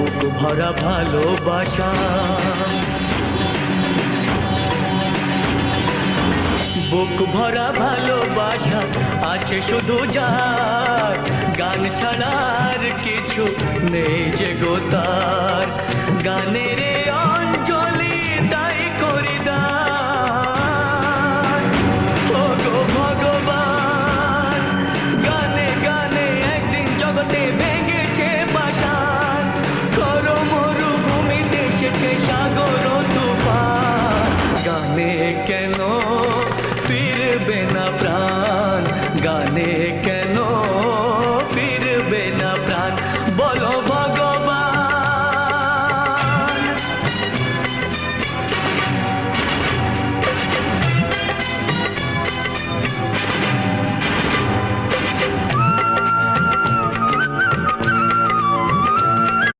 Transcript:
বুক ভরা ভালোবাসা। বুক ভরা ভালোবাসা আছে শুধু যার, গান ছাড়ার কিছু নেই যে গো তার। গানের